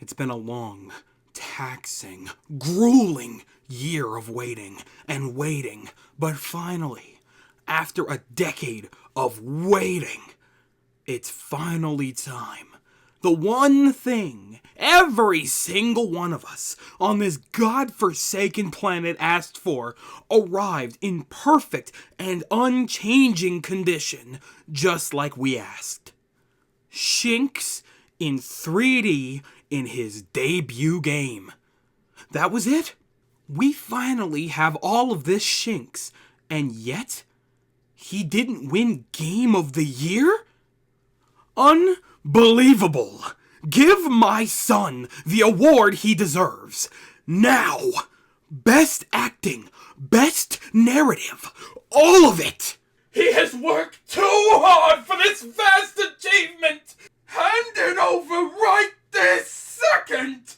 It's been a long, taxing, grueling year of waiting and waiting, but finally, after a decade of waiting, it's finally time. The one thing every single one of us on this godforsaken planet asked for arrived in perfect and unchanging condition, just like we asked. Shinx in 3D in his debut game. That was it. We finally have all of this Shinx, and yet he didn't win Game of the Year? Unbelievable! Give my son the award he deserves. Now! Best acting, best narrative, all of it! He has worked too hard for this vast achievement! Hand it over right this second!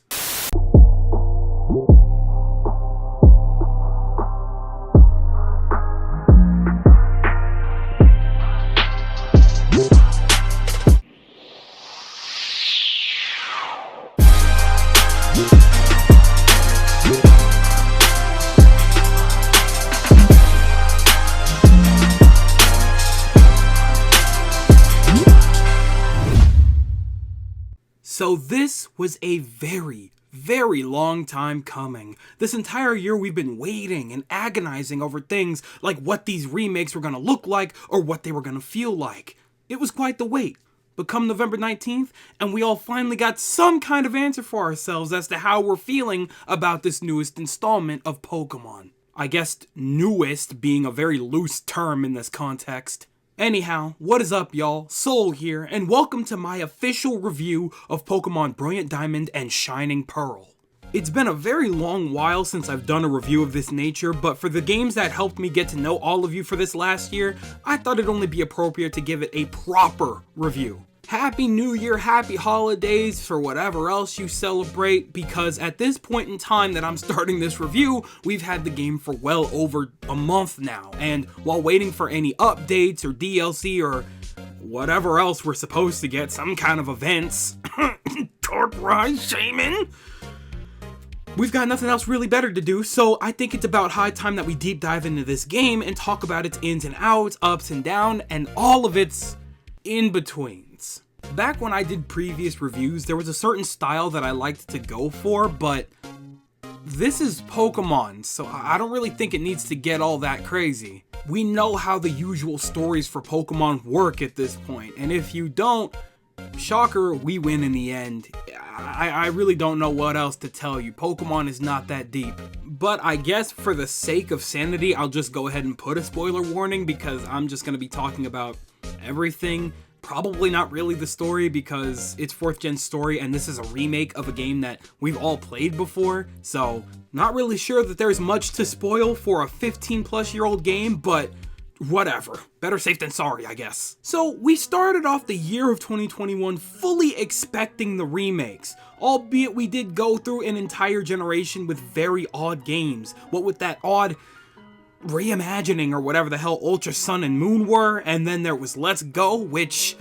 So this was a very, very long time coming. This entire year we've been waiting and agonizing over things like what these remakes were going to look like or what they were going to feel like. It was quite the wait. But come November 19th, and we all finally got some kind of answer for ourselves as to how we're feeling about this newest installment of Pokemon. I guess newest being a very loose term in this context. Anyhow, what is up y'all? Soul here, and welcome to my official review of Pokemon Brilliant Diamond and Shining Pearl. It's been a very long while since I've done a review of this nature, but for the games that helped me get to know all of you for this last year, I thought it'd only be appropriate to give it a proper review. Happy New Year, happy holidays for whatever else you celebrate, because at this point in time that I'm starting this review, we've had the game for well over a month now, and while waiting for any updates or DLC or whatever else we're supposed to get, some kind of events, Dark Rise Shaman, we've got nothing else really better to do, so I think it's about high time that we deep dive into this game and talk about its ins and outs, ups and downs, and all of its in-betweens. Back when I did previous reviews, there was a certain style that I liked to go for, but this is Pokemon, so I don't really think it needs to get all that crazy. We know how the usual stories for Pokemon work at this point, and if you don't, shocker, we win in the end. I really don't know what else to tell you. Pokemon is not that deep. But I guess for the sake of sanity, I'll just go ahead and put a spoiler warning because I'm just going to be talking about everything. Probably not really the story because it's 4th gen story and this is a remake of a game that we've all played before. So not really sure that there's much to spoil for a 15-plus-year-old game, but whatever. Better safe than sorry, I guess. So we started off the year of 2021 fully expecting the remakes, albeit we did go through an entire generation with very odd games. What with that odd reimagining or whatever the hell Ultra Sun and Moon were, and then there was Let's Go, which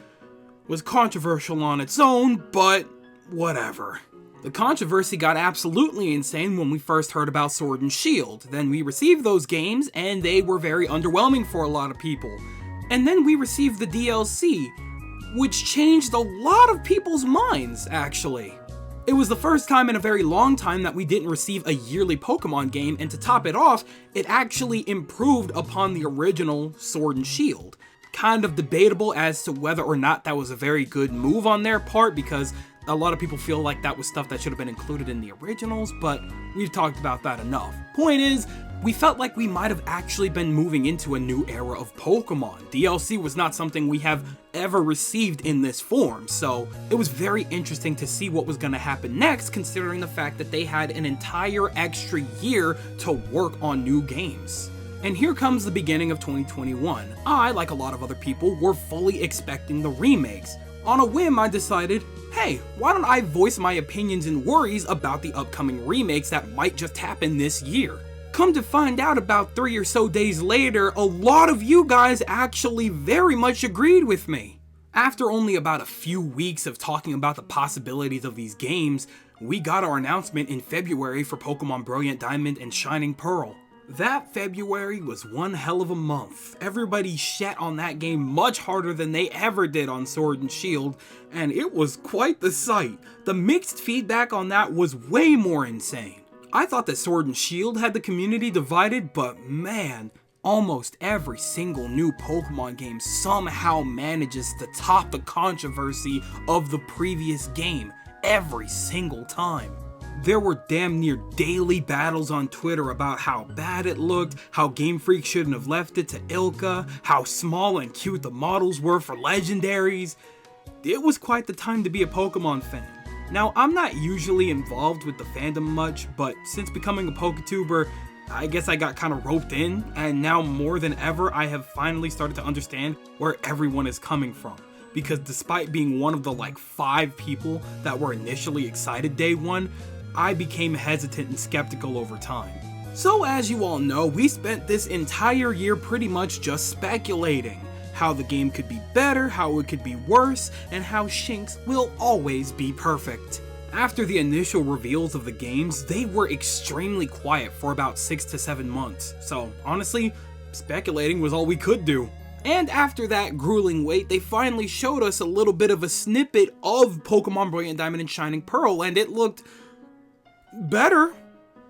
was controversial on its own, but whatever. The controversy got absolutely insane when we first heard about Sword and Shield. Then we received those games, and they were very underwhelming for a lot of people. And then we received the DLC, which changed a lot of people's minds, actually. It was the first time in a very long time that we didn't receive a yearly Pokemon game, and to top it off, it actually improved upon the original Sword and Shield. Kind of debatable as to whether or not that was a very good move on their part, because a lot of people feel like that was stuff that should have been included in the originals, but we've talked about that enough. Point is, we felt like we might have actually been moving into a new era of Pokemon. DLC was not something we have ever received in this form, so it was very interesting to see what was going to happen next, considering the fact that they had an entire extra year to work on new games. And here comes the beginning of 2021. I, like a lot of other people, were fully expecting the remakes. On a whim, I decided, hey, why don't I voice my opinions and worries about the upcoming remakes that might just happen this year? Come to find out, about 3 or so days later, a lot of you guys actually very much agreed with me. After only about a few weeks of talking about the possibilities of these games, we got our announcement in February for Pokemon Brilliant Diamond and Shining Pearl. That February was one hell of a month. Everybody shat on that game much harder than they ever did on Sword and Shield, and it was quite the sight. The mixed feedback on that was way more insane. I thought that Sword and Shield had the community divided, but man, almost every single new Pokemon game somehow manages to top the controversy of the previous game every single time. There were damn near daily battles on Twitter about how bad it looked, how Game Freak shouldn't have left it to Ilka, how small and cute the models were for legendaries. It was quite the time to be a Pokemon fan. Now, I'm not usually involved with the fandom much, but since becoming a PokeTuber, I guess I got kind of roped in, and now more than ever, I have finally started to understand where everyone is coming from. Because despite being one of the 5 people that were initially excited day one, I became hesitant and skeptical over time. So as you all know, we spent this entire year pretty much just speculating. How the game could be better, how it could be worse, and how Shinx will always be perfect. After the initial reveals of the games, they were extremely quiet for about 6 to 7 months, so honestly, speculating was all we could do. And after that grueling wait, they finally showed us a little bit of a snippet of Pokemon Brilliant Diamond and Shining Pearl, and it looked better.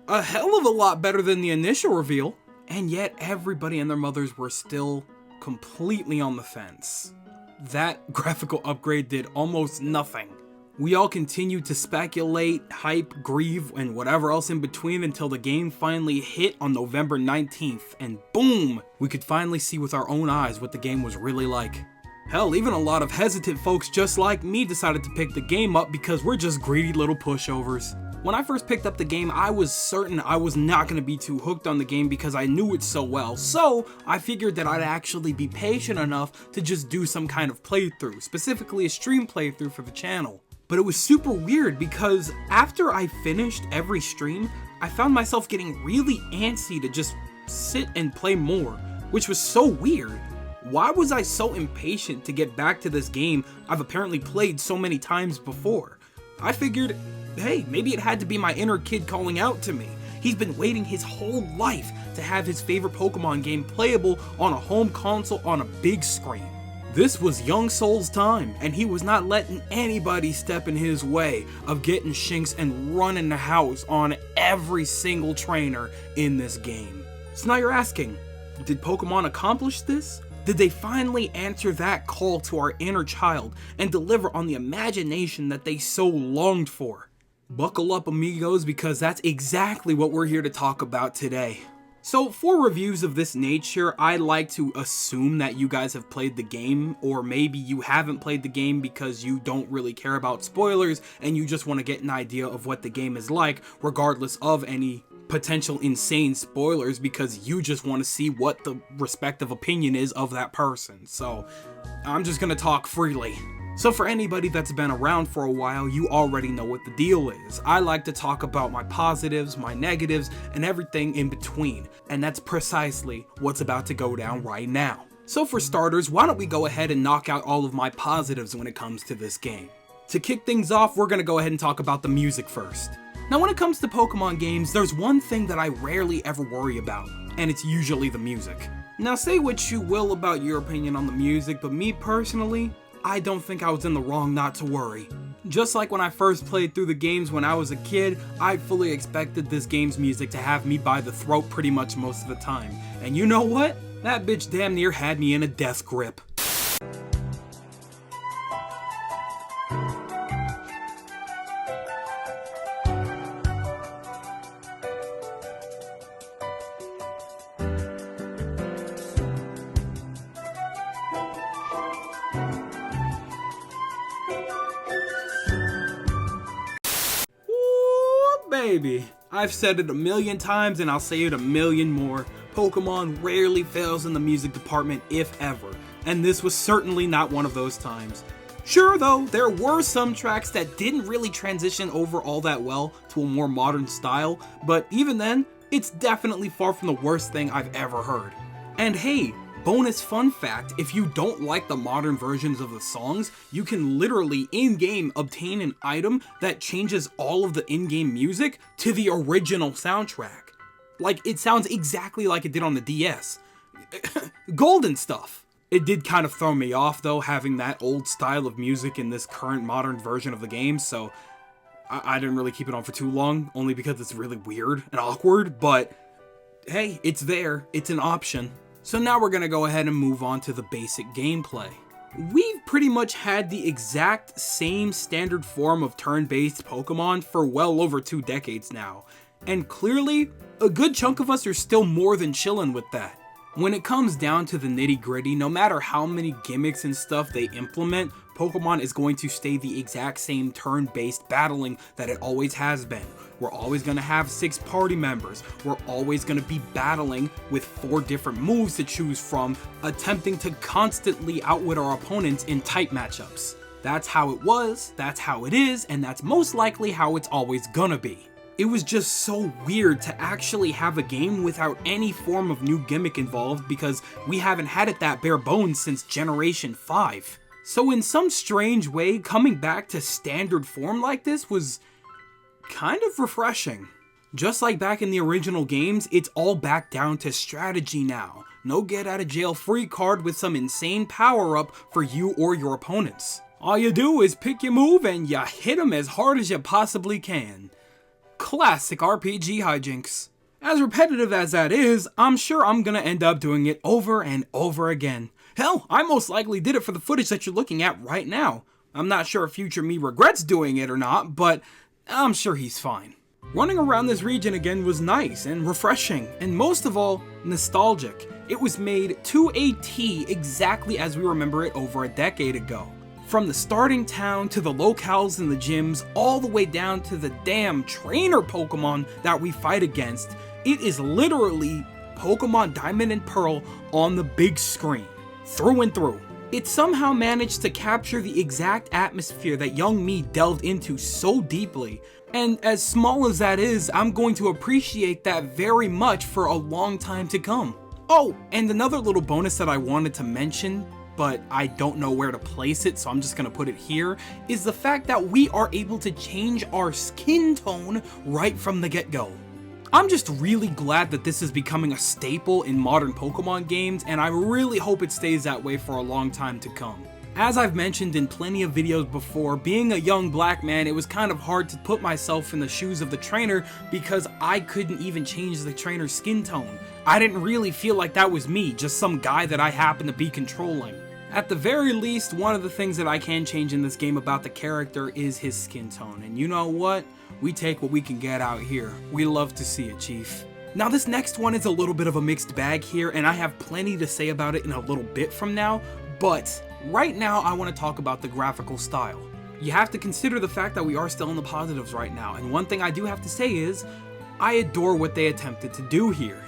A hell of a lot better than the initial reveal. And yet everybody and their mothers were still completely on the fence. That graphical upgrade did almost nothing. We all continued to speculate, hype, grieve, and whatever else in between until the game finally hit on November 19th, and boom! We could finally see with our own eyes what the game was really like. Hell, even a lot of hesitant folks just like me decided to pick the game up because we're just greedy little pushovers. When I first picked up the game, I was certain I was not going to be too hooked on the game because I knew it so well, so I figured that I'd actually be patient enough to just do some kind of playthrough, specifically a stream playthrough for the channel. But it was super weird because after I finished every stream, I found myself getting really antsy to just sit and play more, which was so weird. Why was I so impatient to get back to this game I've apparently played so many times before? I figured, hey, maybe it had to be my inner kid calling out to me. He's been waiting his whole life to have his favorite Pokemon game playable on a home console on a big screen. This was young Soul's time, and he was not letting anybody step in his way of getting Shinx and running the house on every single trainer in this game. So now you're asking, did Pokemon accomplish this? Did they finally answer that call to our inner child and deliver on the imagination that they so longed for? Buckle up, amigos, because that's exactly what we're here to talk about today. So for reviews of this nature, I like to assume that you guys have played the game, or maybe you haven't played the game because you don't really care about spoilers and you just want to get an idea of what the game is like, regardless of any potential insane spoilers, because you just want to see what the respective opinion is of that person. So I'm just gonna talk freely. So for anybody that's been around for a while, you already know what the deal is. I like to talk about my positives, my negatives, and everything in between. And that's precisely what's about to go down right now. So for starters, why don't we go ahead and knock out all of my positives when it comes to this game. To kick things off, we're gonna go ahead and talk about the music first. Now when it comes to Pokemon games, there's one thing that I rarely ever worry about, and it's usually the music. Now say what you will about your opinion on the music, but me personally, I don't think I was in the wrong not to worry. Just like when I first played through the games when I was a kid, I fully expected this game's music to have me by the throat pretty much most of the time. And you know what? That bitch damn near had me in a death grip. Baby, I've said it a million times and I'll say it a million more. Pokemon rarely fails in the music department, if ever, and this was certainly not one of those times. Sure though, there were some tracks that didn't really transition over all that well to a more modern style, but even then, it's definitely far from the worst thing I've ever heard. And hey, Bonus fun fact, if you don't like the modern versions of the songs, you can literally in-game obtain an item that changes all of the in-game music to the original soundtrack. Like, it sounds exactly like it did on the DS. Golden stuff. It did kind of throw me off though, having that old style of music in this current modern version of the game, so I didn't really keep it on for too long, only because it's really weird and awkward, but hey, it's there, it's an option. So now we're gonna go ahead and move on to the basic gameplay. We've pretty much had the exact same standard form of turn-based Pokemon for well over 2 decades now, and clearly, a good chunk of us are still more than chillin' with that. When it comes down to the nitty-gritty, no matter how many gimmicks and stuff they implement, Pokemon is going to stay the exact same turn-based battling that it always has been. We're always going to have 6 party members. We're always going to be battling with 4 different moves to choose from, attempting to constantly outwit our opponents in tight matchups. That's how it was, that's how it is, and that's most likely how it's always gonna be. It was just so weird to actually have a game without any form of new gimmick involved because we haven't had it that bare bones since Generation 5. So in some strange way, coming back to standard form like this was kind of refreshing. Just like back in the original games, it's all back down to strategy now. No get out of jail free card with some insane power up for you or your opponents. All you do is pick your move and you hit them as hard as you possibly can. Classic RPG hijinks. As repetitive as that is, I'm sure I'm gonna end up doing it over and over again. Hell, I most likely did it for the footage that you're looking at right now. I'm not sure if future me regrets doing it or not, but I'm sure he's fine. Running around this region again was nice and refreshing, and most of all, nostalgic. It was made to a T exactly as we remember it over a decade ago. From the starting town to the locales and the gyms, all the way down to the damn trainer Pokemon that we fight against, it is literally Pokemon Diamond and Pearl on the big screen, through and through. It somehow managed to capture the exact atmosphere that young me delved into so deeply, and as small as that is, I'm going to appreciate that very much for a long time to come. Oh, and another little bonus that I wanted to mention, but I don't know where to place it, so I'm just gonna put it here, is the fact that we are able to change our skin tone right from the get-go. I'm just really glad that this is becoming a staple in modern Pokemon games, and I really hope it stays that way for a long time to come. As I've mentioned in plenty of videos before, being a young black man, it was kind of hard to put myself in the shoes of the trainer because I couldn't even change the trainer's skin tone. I didn't really feel like that was me, just some guy that I happened to be controlling. At the very least, one of the things that I can change in this game about the character is his skin tone, and you know what? We take what we can get out here. We love to see it, Chief. Now this next one is a little bit of a mixed bag here, and I have plenty to say about it in a little bit from now, but right now I want to talk about the graphical style. You have to consider the fact that we are still in the positives right now, and one thing I do have to say is, I adore what they attempted to do here.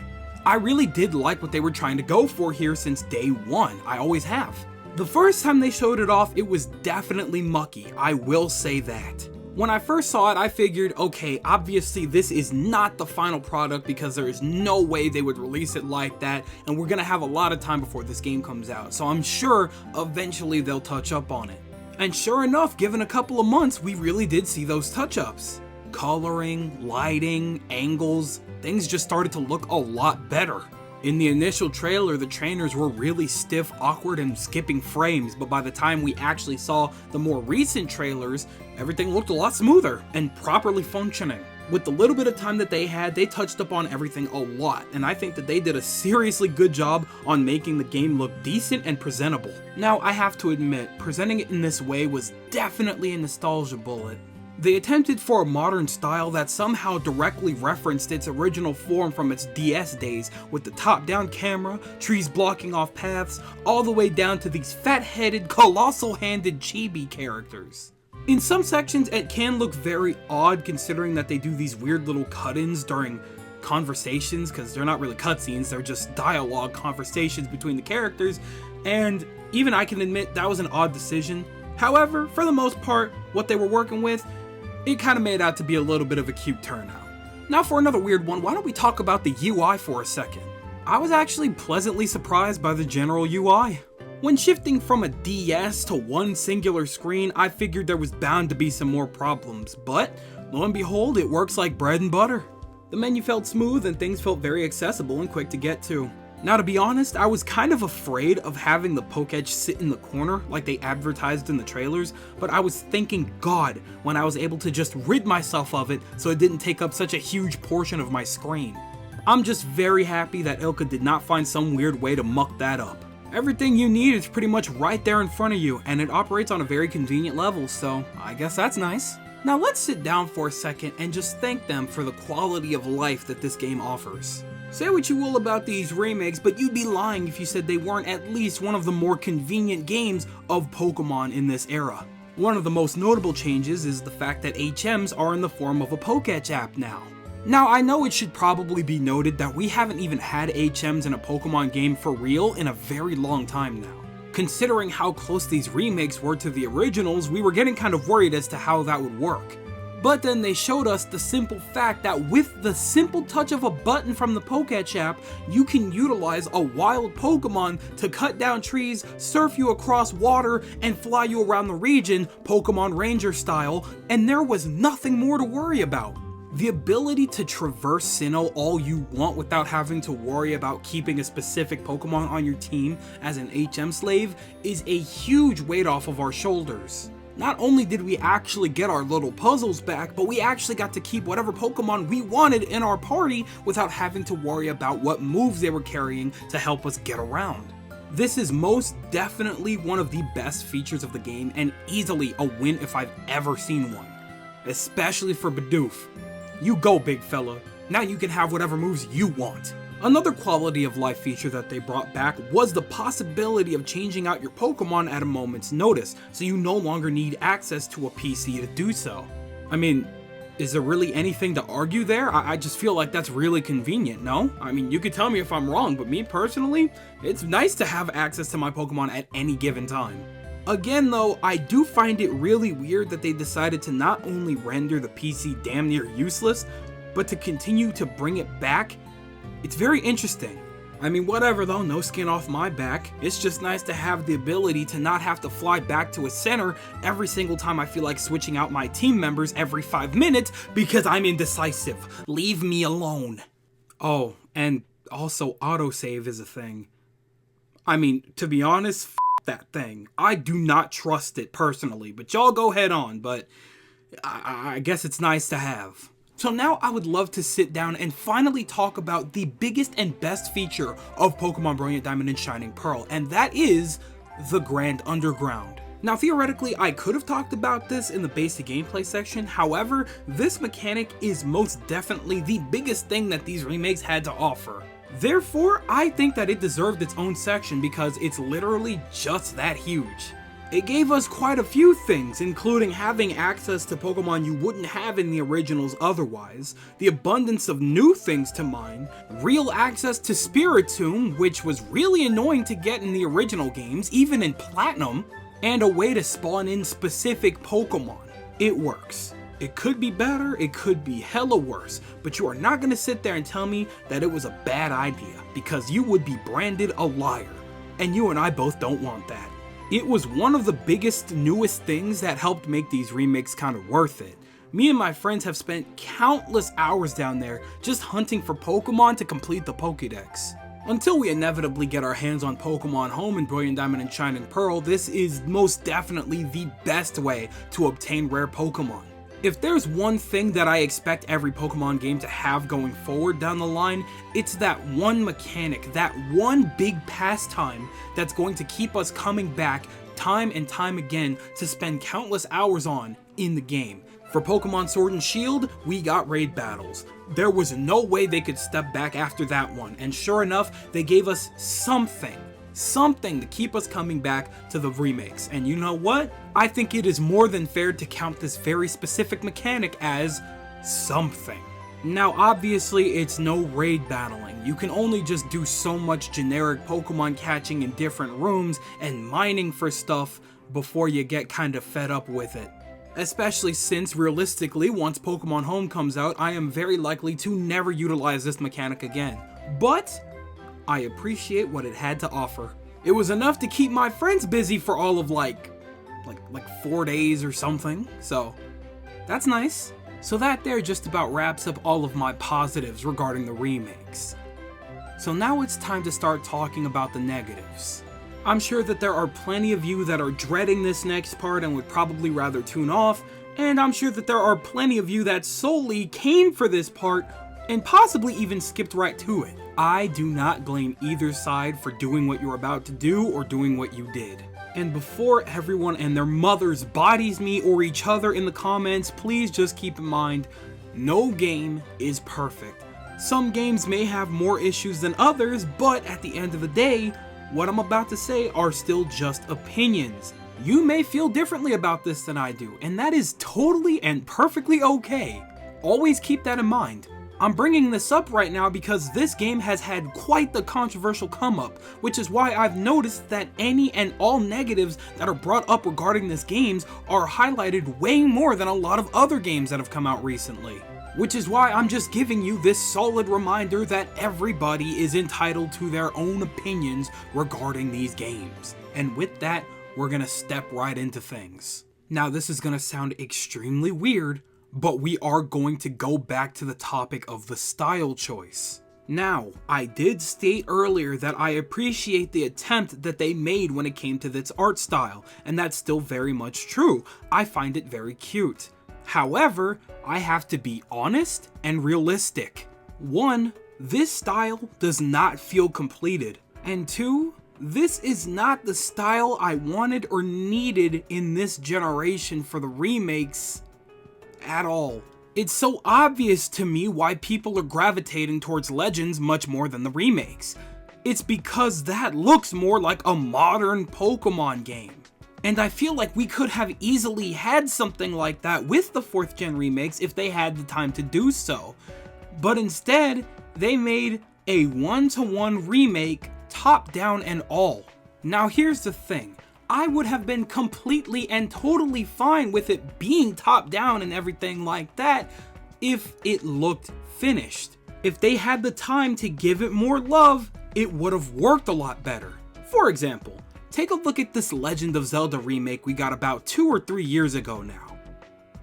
I really did like what they were trying to go for here since day one. I always have. The first time they showed it off, it was definitely mucky, I will say that. When I first saw it, I figured, okay, obviously this is not the final product because there is no way they would release it like that, and we're gonna have a lot of time before this game comes out, so I'm sure eventually they'll touch up on it. And sure enough, given a couple of months, we really did see those touch-ups. Coloring, lighting, angles, things just started to look a lot better. In the initial trailer, the trainers were really stiff, awkward, and skipping frames, but by the time we actually saw the more recent trailers, everything looked a lot smoother and properly functioning. With the little bit of time that they had, they touched up on everything a lot, and I think that they did a seriously good job on making the game look decent and presentable. Now, I have to admit, presenting it in this way was definitely a nostalgia bullet. They attempted for a modern style that somehow directly referenced its original form from its DS days, with the top-down camera, trees blocking off paths, all the way down to these fat-headed, colossal-handed chibi characters. In some sections, it can look very odd considering that they do these weird little cut-ins during conversations, because they're not really cutscenes, they're just dialogue conversations between the characters, and even I can admit that was an odd decision. However, for the most part, what they were working with, it kind of made out to be a little bit of a cute turnout. Now for another weird one, why don't we talk about the UI for a second? I was actually pleasantly surprised by the general UI. When shifting from a DS to one singular screen, I figured there was bound to be some more problems, but lo and behold, it works like bread and butter. The menu felt smooth and things felt very accessible and quick to get to. Now, to be honest, I was kind of afraid of having the poke edge sit in the corner like they advertised in the trailers, but I was thanking God when I was able to just rid myself of it so it didn't take up such a huge portion of my screen. I'm just very happy that Ilka did not find some weird way to muck that up. Everything you need is pretty much right there in front of you, and it operates on a very convenient level, so I guess that's nice. Now let's sit down for a second and just thank them for the quality of life that this game offers. Say what you will about these remakes, but you'd be lying if you said they weren't at least one of the more convenient games of Pokemon in this era. One of the most notable changes is the fact that HMs are in the form of a Pokétch app now. Now, I know it should probably be noted that we haven't even had HMs in a Pokemon game for real in a very long time now. Considering how close these remakes were to the originals, we were getting kind of worried as to how that would work. But then they showed us the simple fact that with the simple touch of a button from the Pokétch app, you can utilize a wild Pokemon to cut down trees, surf you across water, and fly you around the region, Pokemon Ranger style, and there was nothing more to worry about. The ability to traverse Sinnoh all you want without having to worry about keeping a specific Pokemon on your team as an HM slave is a huge weight off of our shoulders. Not only did we actually get our little puzzles back, but we actually got to keep whatever Pokemon we wanted in our party without having to worry about what moves they were carrying to help us get around. This is most definitely one of the best features of the game and easily a win if I've ever seen one. Especially for Bidoof. You go, big fella. Now you can have whatever moves you want. Another quality of life feature that they brought back was the possibility of changing out your Pokemon at a moment's notice, so you no longer need access to a PC to do so. I mean, is there really anything to argue there? I just feel like that's really convenient, no? I mean, you could tell me if I'm wrong, but me personally, it's nice to have access to my Pokemon at any given time. Again though, I do find it really weird that they decided to not only render the PC damn near useless, but to continue to bring it back. It's very interesting. I mean, whatever though, no skin off my back. It's just nice to have the ability to not have to fly back to a center every single time I feel like switching out my team members every 5 minutes because I'm indecisive. Leave me alone. Oh, and also autosave is a thing. I mean, to be honest, that thing. I do not trust it personally, but y'all go head on, but I guess it's nice to have. So now I would love to sit down and finally talk about the biggest and best feature of Pokemon Brilliant Diamond and Shining Pearl, and that is the Grand Underground. Now theoretically, I could have talked about this in the basic gameplay section, however, this mechanic is most definitely the biggest thing that these remakes had to offer. Therefore, I think that it deserved its own section because it's literally just that huge. It gave us quite a few things, including having access to Pokemon you wouldn't have in the originals otherwise, the abundance of new things to mine, real access to Spiritomb, which was really annoying to get in the original games, even in Platinum, and a way to spawn in specific Pokemon. It works. It could be better, it could be hella worse, but you are not going to sit there and tell me that it was a bad idea, because you would be branded a liar, and you and I both don't want that. It was one of the biggest, newest things that helped make these remakes kind of worth it. Me and my friends have spent countless hours down there just hunting for Pokemon to complete the Pokédex. Until we inevitably get our hands on Pokemon Home in Brilliant Diamond and Shining Pearl, this is most definitely the best way to obtain rare Pokemon. If there's one thing that I expect every Pokemon game to have going forward down the line, it's that one mechanic, that one big pastime that's going to keep us coming back time and time again to spend countless hours on in the game. For Pokemon Sword and Shield, we got raid battles. There was no way they could step back after that one, and sure enough, they gave us something to keep us coming back to the remakes. And you know what? I think it is more than fair to count this very specific mechanic as something. Now obviously it's no raid battling. You can only just do so much generic Pokemon catching in different rooms and mining for stuff before you get kind of fed up with it. Especially since realistically, once Pokemon Home comes out, I am very likely to never utilize this mechanic again. But I appreciate what it had to offer. It was enough to keep my friends busy for all of like 4 days or something, so that's nice. So that there just about wraps up all of my positives regarding the remakes. So now it's time to start talking about the negatives. I'm sure that there are plenty of you that are dreading this next part and would probably rather tune off, and I'm sure that there are plenty of you that solely came for this part and possibly even skipped right to it. I do not blame either side for doing what you're about to do or doing what you did. And before everyone and their mothers bodies me or each other in the comments, please just keep in mind, no game is perfect. Some games may have more issues than others, but at the end of the day, what I'm about to say are still just opinions. You may feel differently about this than I do, and that is totally and perfectly okay. Always keep that in mind. I'm bringing this up right now because this game has had quite the controversial come up, which is why I've noticed that any and all negatives that are brought up regarding this game are highlighted way more than a lot of other games that have come out recently. Which is why I'm just giving you this solid reminder that everybody is entitled to their own opinions regarding these games. And with that, we're gonna step right into things. Now this is gonna sound extremely weird, but we are going to go back to the topic of the style choice. Now, I did state earlier that I appreciate the attempt that they made when it came to this art style, and that's still very much true. I find it very cute. However, I have to be honest and realistic. 1, this style does not feel completed. And 2, this is not the style I wanted or needed in this generation for the remakes at all. It's so obvious to me why people are gravitating towards Legends much more than the remakes. It's because that looks more like a modern Pokemon game. And I feel like we could have easily had something like that with the 4th gen remakes if they had the time to do so. But instead, they made a 1-to-1 remake, top down and all. Now here's the thing. I would have been completely and totally fine with it being top down and everything like that if it looked finished. If they had the time to give it more love, it would have worked a lot better. For example, take a look at this Legend of Zelda remake we got about 2 or 3 years ago now.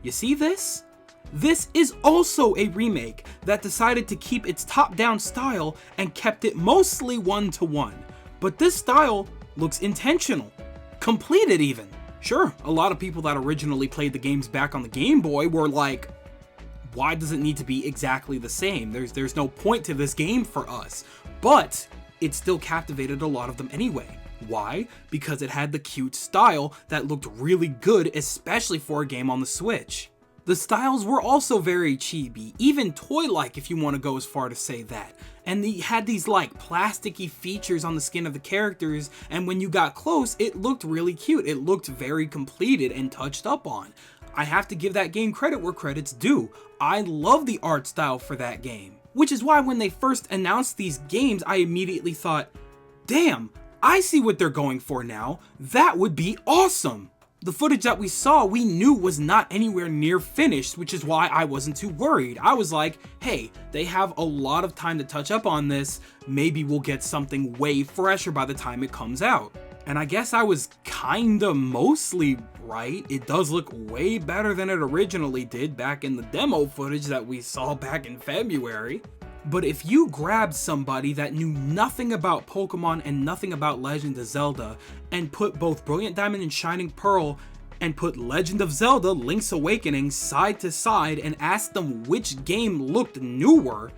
You see this? This is also a remake that decided to keep its top-down style and kept it mostly 1-to-1. But this style looks intentional. Completed even. Sure, a lot of people that originally played the games back on the Game Boy were like, why does it need to be exactly the same? There's no point to this game for us. But it still captivated a lot of them anyway. Why? Because it had the cute style that looked really good, especially for a game on the Switch. The styles were also very chibi, even toy-like if you want to go as far to say that. And they had these like plasticky features on the skin of the characters, and when you got close, it looked really cute. It looked very completed and touched up on. I have to give that game credit where credit's due. I love the art style for that game. Which is why when they first announced these games, I immediately thought, damn, I see what they're going for now. That would be awesome. The footage that we saw, we knew was not anywhere near finished, which is why I wasn't too worried. I was like, hey, they have a lot of time to touch up on this. Maybe we'll get something way fresher by the time it comes out. And I guess I was kinda mostly right. It does look way better than it originally did back in the demo footage that we saw back in February. But if you grabbed somebody that knew nothing about Pokemon and nothing about Legend of Zelda and put both Brilliant Diamond and Shining Pearl and put Legend of Zelda Link's Awakening side to side and asked them which game looked newer,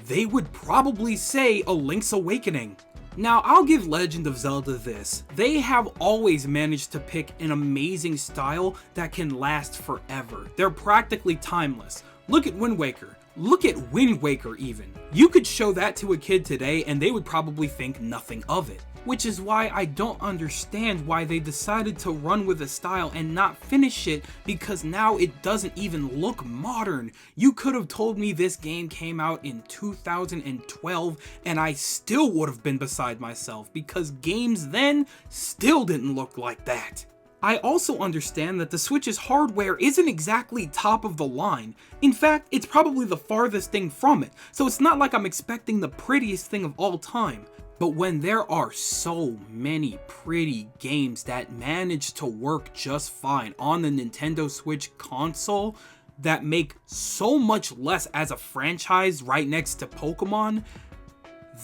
they would probably say a Link's Awakening. Now, I'll give Legend of Zelda this. They have always managed to pick an amazing style that can last forever. They're practically timeless. Look at Wind Waker. Look at Wind Waker even. You could show that to a kid today and they would probably think nothing of it. Which is why I don't understand why they decided to run with a style and not finish it, because now it doesn't even look modern. You could have told me this game came out in 2012 and I still would have been beside myself, because games then still didn't look like that. I also understand that the Switch's hardware isn't exactly top of the line. In fact, it's probably the farthest thing from it, so it's not like I'm expecting the prettiest thing of all time. But when there are so many pretty games that manage to work just fine on the Nintendo Switch console, that make so much less as a franchise right next to Pokemon,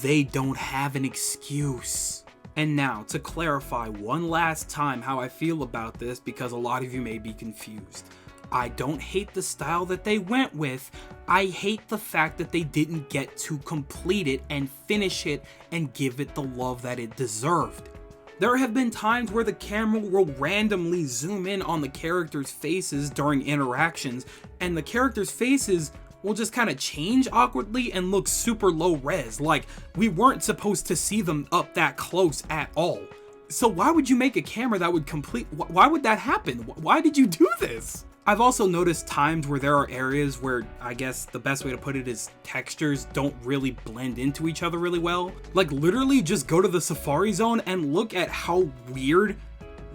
they don't have an excuse. And now, to clarify one last time how I feel about this, because a lot of you may be confused. I don't hate the style that they went with, I hate the fact that they didn't get to complete it and finish it and give it the love that it deserved. There have been times where the camera will randomly zoom in on the characters' faces during interactions, and the characters' faces will just kind of change awkwardly and look super low res, like we weren't supposed to see them up that close at all. So why would you make a camera that would why would that happen? Why did you do this? I've also noticed times where there are areas where, I guess the best way to put it is, textures don't really blend into each other really well. Like literally just go to the Safari Zone and look at how weird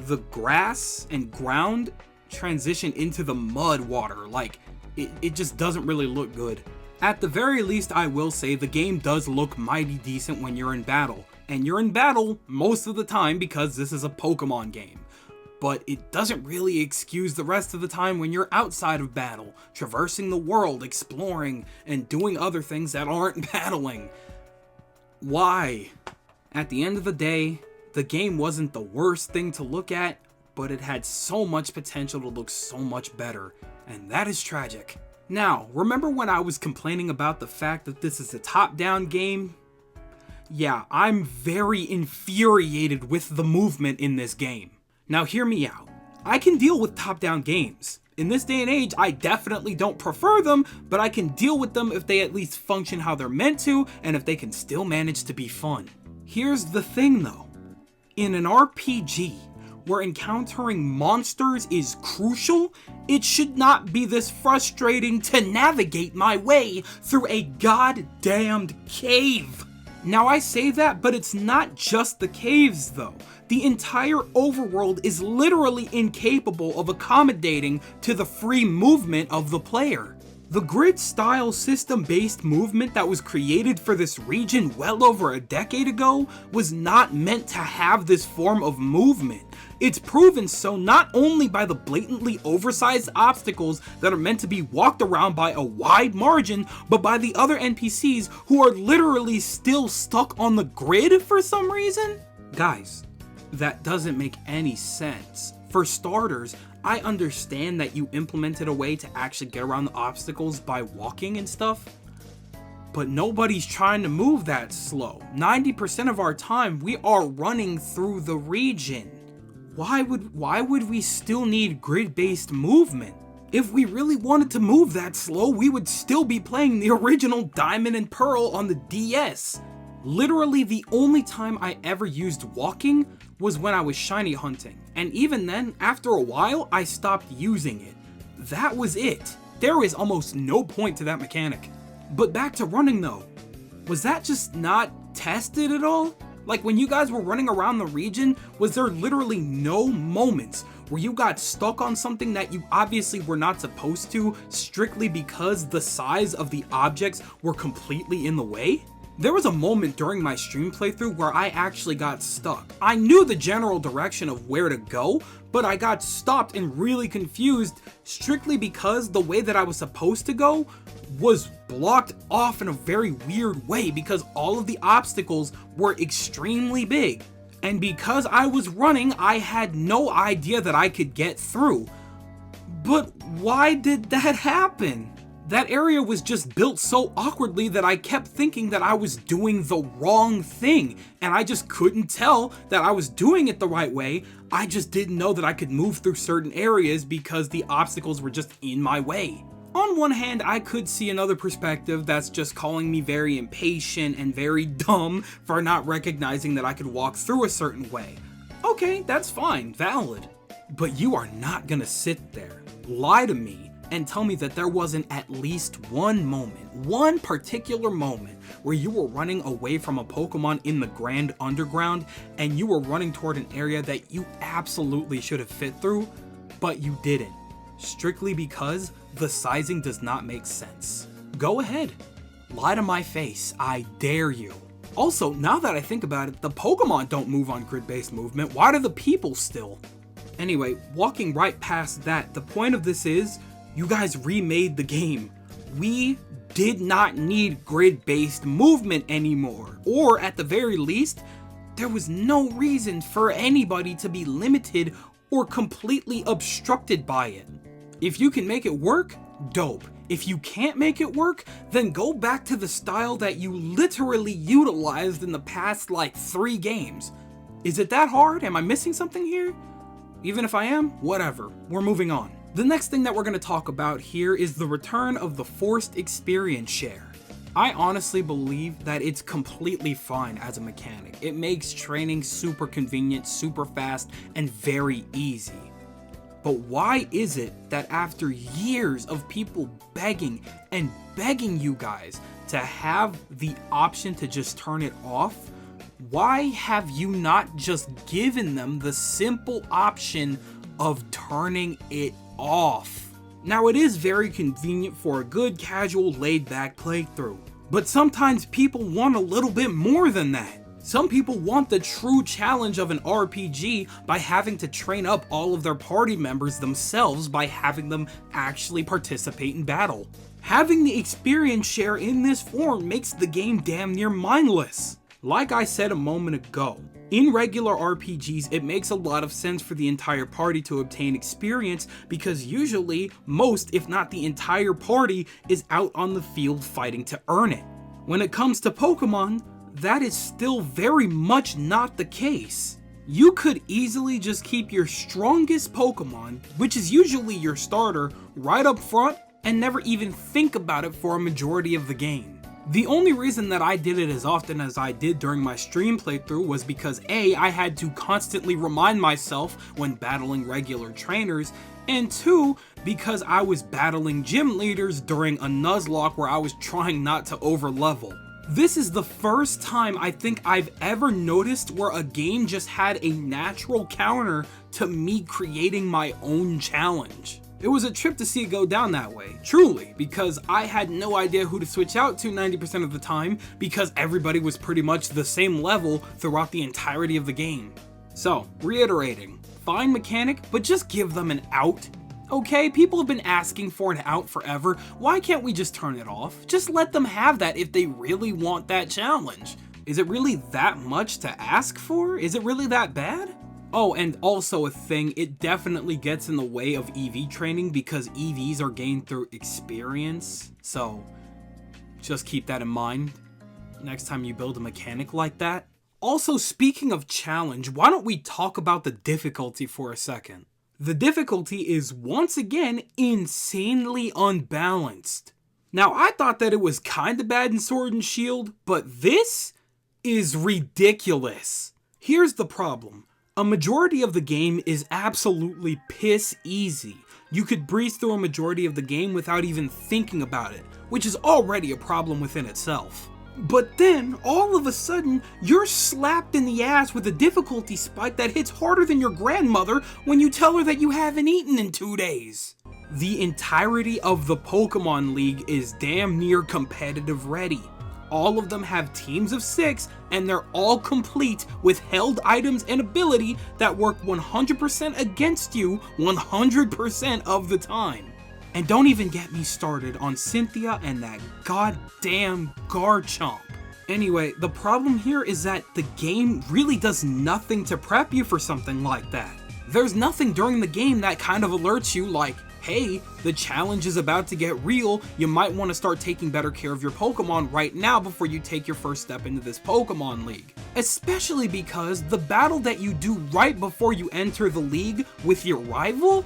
the grass and ground transition into the mud water. Like, it just doesn't really look good. At the very least, I will say the game does look mighty decent when you're in battle. And you're in battle most of the time because this is a Pokemon game. But it doesn't really excuse the rest of the time when you're outside of battle, traversing the world, exploring, and doing other things that aren't battling. Why? At the end of the day, the game wasn't the worst thing to look at, but it had so much potential to look so much better. And that is tragic. Now, remember when I was complaining about the fact that this is a top-down game? Yeah, I'm very infuriated with the movement in this game. Now hear me out. I can deal with top-down games. In this day and age, I definitely don't prefer them, but I can deal with them if they at least function how they're meant to, and if they can still manage to be fun. Here's the thing though. In an RPG, where encountering monsters is crucial, it should not be this frustrating to navigate my way through a goddamned cave. Now I say that, but it's not just the caves though. The entire overworld is literally incapable of accommodating to the free movement of the player. The grid-style system-based movement that was created for this region well over a decade ago was not meant to have this form of movement. It's proven so not only by the blatantly oversized obstacles that are meant to be walked around by a wide margin, but by the other NPCs who are literally still stuck on the grid for some reason. Guys, that doesn't make any sense. For starters, I understand that you implemented a way to actually get around the obstacles by walking and stuff, but nobody's trying to move that slow. 90% of our time, we are running through the region. Why would we still need grid-based movement? If we really wanted to move that slow, we would still be playing the original Diamond and Pearl on the DS. Literally the only time I ever used walking was when I was shiny hunting, and even then, after a while, I stopped using it. That was it. There is almost no point to that mechanic. But back to running though, was that just not tested at all? Like when you guys were running around the region, was there literally no moments where you got stuck on something that you obviously were not supposed to, strictly because the size of the objects were completely in the way? There was a moment during my stream playthrough where I actually got stuck. I knew the general direction of where to go, but I got stopped and really confused strictly because the way that I was supposed to go was blocked off in a very weird way because all of the obstacles were extremely big. And because I was running, I had no idea that I could get through. But why did that happen? That area was just built so awkwardly that I kept thinking that I was doing the wrong thing, and I just couldn't tell that I was doing it the right way. I just didn't know that I could move through certain areas because the obstacles were just in my way. On one hand, I could see another perspective that's just calling me very impatient and very dumb for not recognizing that I could walk through a certain way. Okay, that's fine, valid. But you are not gonna sit there, lie to me, and tell me that there wasn't at least one moment, one particular moment, where you were running away from a Pokemon in the Grand Underground and you were running toward an area that you absolutely should have fit through, but you didn't, strictly because the sizing does not make sense. Go ahead, lie to my face, I dare you. Also, now that I think about it, the Pokemon don't move on grid-based movement, why do the people still? Anyway, walking right past that, the point of this is, you guys remade the game. We did not need grid-based movement anymore, or at the very least, there was no reason for anybody to be limited or completely obstructed by it. If you can make it work, dope. If you can't make it work, then go back to the style that you literally utilized in the past like 3 games. Is it that hard? Am I missing something here? Even if I am, whatever, we're moving on. The next thing that we're going to talk about here is the return of the forced experience share. I honestly believe that it's completely fine as a mechanic. It makes training super convenient, super fast, and very easy. But why is it that after years of people begging and begging you guys to have the option to just turn it off, why have you not just given them the simple option of turning it off? Now, it is very convenient for a good casual laid back playthrough, but sometimes people want a little bit more than that. Some people want the true challenge of an RPG by having to train up all of their party members themselves by having them actually participate in battle. Having the experience share in this form makes the game damn near mindless. Like I said a moment ago, in regular RPGs, it makes a lot of sense for the entire party to obtain experience because usually most, if not the entire party, is out on the field fighting to earn it. When it comes to Pokemon, that is still very much not the case. You could easily just keep your strongest Pokemon, which is usually your starter, right up front and never even think about it for a majority of the game. The only reason that I did it as often as I did during my stream playthrough was because A, I had to constantly remind myself when battling regular trainers, and 2, because I was battling gym leaders during a Nuzlocke where I was trying not to overlevel. This is the first time I think I've ever noticed where a game just had a natural counter to me creating my own challenge. It was a trip to see it go down that way, truly, because I had no idea who to switch out to 90% of the time because everybody was pretty much the same level throughout the entirety of the game. So, reiterating, fine mechanic, but just give them an out. Okay, people have been asking for an out forever, why can't we just turn it off? Just let them have that if they really want that challenge. Is it really that much to ask for? Is it really that bad? Oh, and also a thing, it definitely gets in the way of EV training because EVs are gained through experience, so just keep that in mind next time you build a mechanic like that. Also, speaking of challenge, why don't we talk about the difficulty for a second? The difficulty is once again insanely unbalanced. Now, I thought that it was kinda bad in Sword and Shield, but this is ridiculous. Here's the problem. A majority of the game is absolutely piss easy. You could breeze through a majority of the game without even thinking about it, which is already a problem within itself. But then, all of a sudden, you're slapped in the ass with a difficulty spike that hits harder than your grandmother when you tell her that you haven't eaten in 2 days. The entirety of the Pokemon League is damn near competitive ready. All of them have teams of 6, and they're all complete with held items and ability that work 100% against you 100% of the time. And don't even get me started on Cynthia and that goddamn Garchomp. Anyway, the problem here is that the game really does nothing to prep you for something like that. There's nothing during the game that kind of alerts you like, hey, the challenge is about to get real, you might want to start taking better care of your Pokemon right now before you take your first step into this Pokemon League. Especially because the battle that you do right before you enter the league with your rival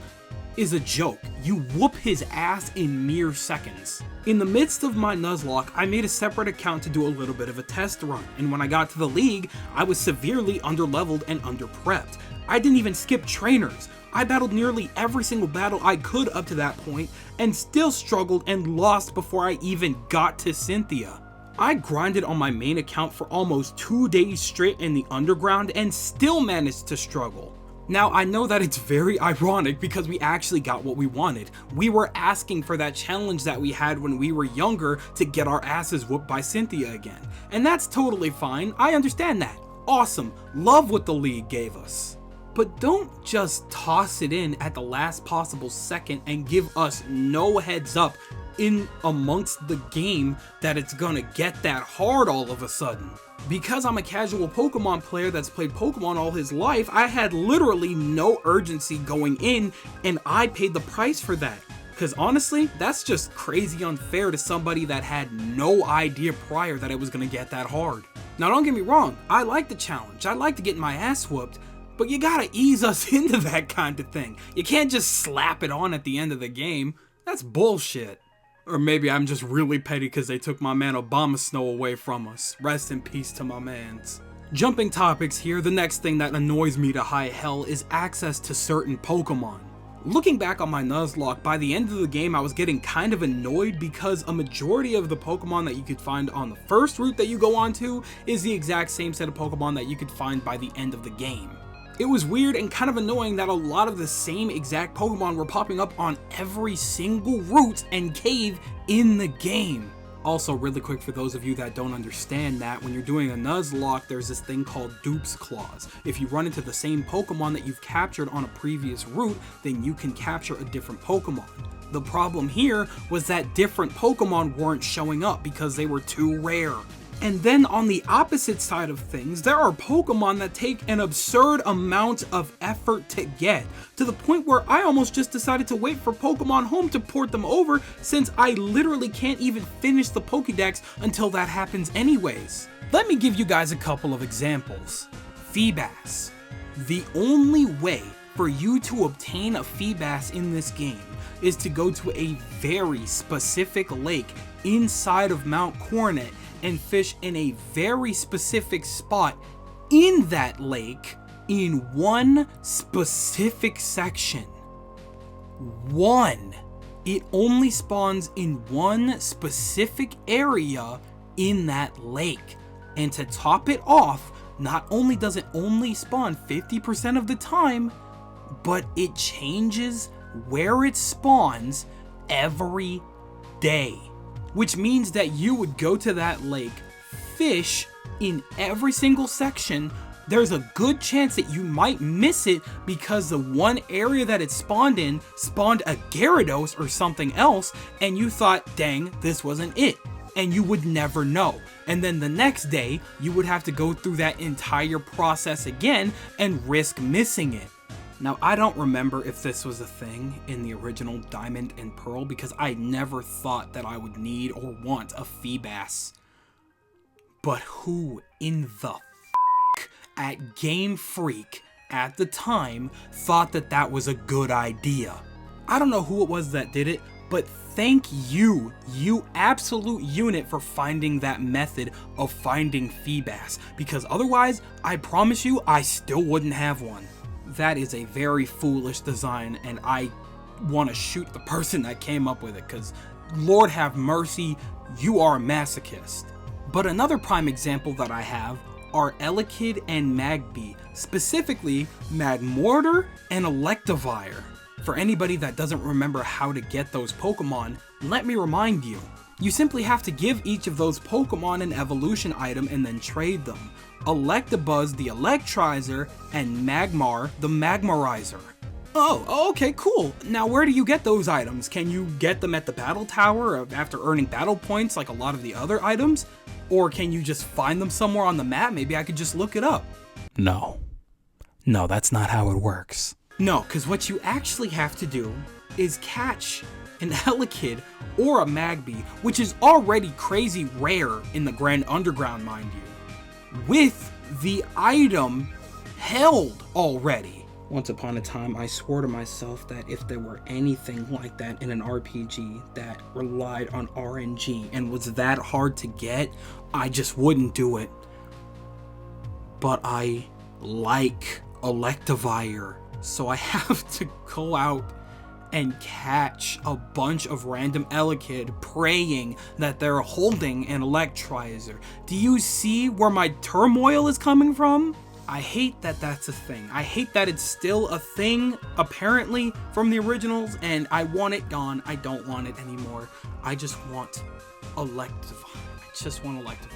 is a joke. You whoop his ass in mere seconds. In the midst of my Nuzlocke, I made a separate account to do a little bit of a test run, and when I got to the league, I was severely underleveled and underprepped. I didn't even skip trainers. I battled nearly every single battle I could up to that point, and still struggled and lost before I even got to Cynthia. I grinded on my main account for almost 2 days straight in the underground and still managed to struggle. Now, I know that it's very ironic because we actually got what we wanted. We were asking for that challenge that we had when we were younger to get our asses whooped by Cynthia again. And that's totally fine, I understand that. Awesome, love what the league gave us. But don't just toss it in at the last possible second and give us no heads up in amongst the game that it's gonna get that hard all of a sudden. Because I'm a casual Pokemon player that's played Pokemon all his life, I had literally no urgency going in, and I paid the price for that. Cause honestly, that's just crazy unfair to somebody that had no idea prior that it was gonna get that hard. Now don't get me wrong, I like the challenge, I like to get my ass whooped, but you gotta ease us into that kind of thing. You can't just slap it on at the end of the game. That's bullshit. Or maybe I'm just really petty because they took my man Obama Snow away from us. Rest in peace to my mans. Jumping topics here, the next thing that annoys me to high hell is access to certain Pokemon. Looking back on my Nuzlocke, by the end of the game I was getting kind of annoyed because a majority of the Pokemon that you could find on the first route that you go on to is the exact same set of Pokemon that you could find by the end of the game. It was weird and kind of annoying that a lot of the same exact Pokemon were popping up on every single route and cave in the game. Also, really quick for those of you that don't understand that, when you're doing a Nuzlocke, there's this thing called Dupe's Claws. If you run into the same Pokemon that you've captured on a previous route, then you can capture a different Pokemon. The problem here was that different Pokemon weren't showing up because they were too rare. And then on the opposite side of things, there are Pokemon that take an absurd amount of effort to get, to the point where I almost just decided to wait for Pokemon Home to port them over, since I literally can't even finish the Pokédex until that happens anyways. Let me give you guys a couple of examples. Feebas. The only way for you to obtain a Feebas in this game is to go to a very specific lake inside of Mount Coronet and fish in a very specific spot in that lake in one specific section. One. It only spawns in one specific area in that lake. And to top it off, not only does it only spawn 50% of the time, but it changes where it spawns every day. Which means that you would go to that lake, fish in every single section. There's a good chance that you might miss it because the one area that it spawned in spawned a Gyarados or something else, and you thought, dang, this wasn't it. And you would never know. And then the next day, you would have to go through that entire process again and risk missing it. Now, I don't remember if this was a thing in the original Diamond and Pearl because I never thought that I would need or want a Feebas. But who in the at Game Freak at the time thought that that was a good idea? I don't know who it was that did it, but thank you, you absolute unit, for finding that method of finding Feebas, because otherwise, I promise you, I still wouldn't have one. That is a very foolish design, and I want to shoot the person that came up with it, because Lord have mercy, you are a masochist. But another prime example that I have are Elekid and Magby, specifically Magmortar and Electivire. For anybody that doesn't remember how to get those Pokemon, let me remind you. You simply have to give each of those Pokemon an evolution item and then trade them. Electabuzz the Electrizer, and Magmar the Magmarizer. Oh, okay, cool. Now where do you get those items? Can you get them at the battle tower after earning battle points like a lot of the other items? Or can you just find them somewhere on the map? Maybe I could just look it up. No, that's not how it works. No, because what you actually have to do is catch an Elekid or a Magby, which is already crazy rare in the Grand Underground, mind you, with the item held already. Once upon a time, I swore to myself that if there were anything like that in an RPG that relied on RNG and was that hard to get, I just wouldn't do it. But I like Electivire, so I have to go out and catch a bunch of random Elekid praying that they're holding an Electrizer. Do you see where my turmoil is coming from? I hate that that's a thing. I hate that it's still a thing, apparently, from the originals, and I want it gone. I don't want it anymore. I just want Electivire. I just want Electivire.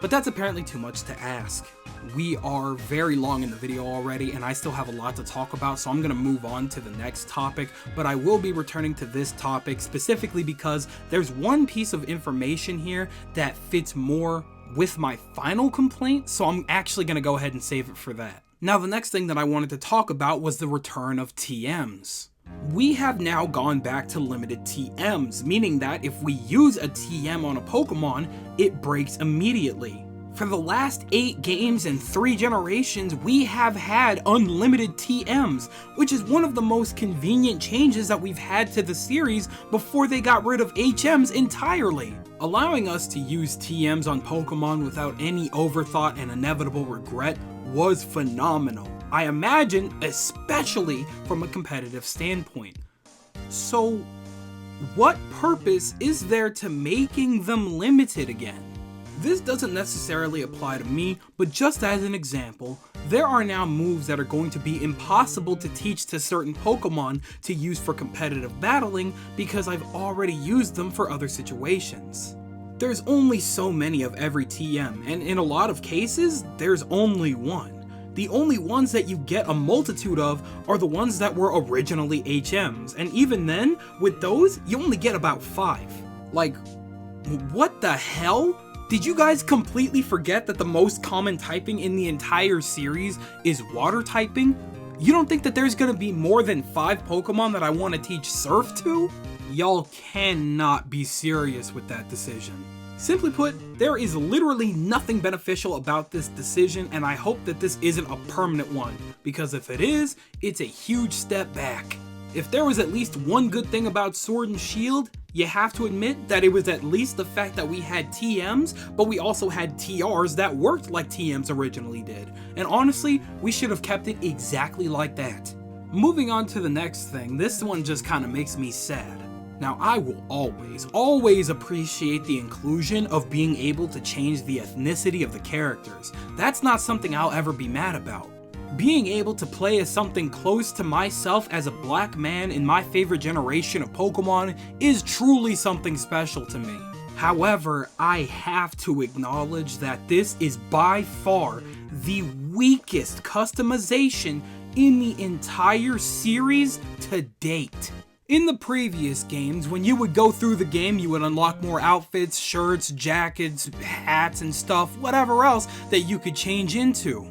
But that's apparently too much to ask. We are very long in the video already, and I still have a lot to talk about, so I'm going to move on to the next topic, but I will be returning to this topic specifically because there's one piece of information here that fits more with my final complaint, so I'm actually going to go ahead and save it for that. Now, the next thing that I wanted to talk about was the return of TMs. We have now gone back to limited TMs, meaning that if we use a TM on a Pokemon, it breaks immediately. For the last 8 games and 3 generations, we have had unlimited TMs, which is one of the most convenient changes that we've had to the series before they got rid of HMs entirely. Allowing us to use TMs on Pokemon without any overthought and inevitable regret was phenomenal. I imagine, especially from a competitive standpoint. So, what purpose is there to making them limited again? This doesn't necessarily apply to me, but just as an example, there are now moves that are going to be impossible to teach to certain Pokemon to use for competitive battling because I've already used them for other situations. There's only so many of every TM, and in a lot of cases, there's only one. The only ones that you get a multitude of are the ones that were originally HMs, and even then, with those, you only get about 5. Like, what the hell? Did you guys completely forget that the most common typing in the entire series is water typing? You don't think that there's gonna be more than 5 Pokemon that I want to teach Surf to? Y'all cannot be serious with that decision. Simply put, there is literally nothing beneficial about this decision, and I hope that this isn't a permanent one, because if it is, it's a huge step back. If there was at least one good thing about Sword and Shield, you have to admit that it was at least the fact that we had TMs, but we also had TRs that worked like TMs originally did. And honestly, we should have kept it exactly like that. Moving on to the next thing, this one just kind of makes me sad. Now, I will always appreciate the inclusion of being able to change the ethnicity of the characters. That's not something I'll ever be mad about. Being able to play as something close to myself as a black man in my favorite generation of Pokemon is truly something special to me. However, I have to acknowledge that this is by far the weakest customization in the entire series to date. In the previous games, when you would go through the game, you would unlock more outfits, shirts, jackets, hats, and stuff, whatever else that you could change into.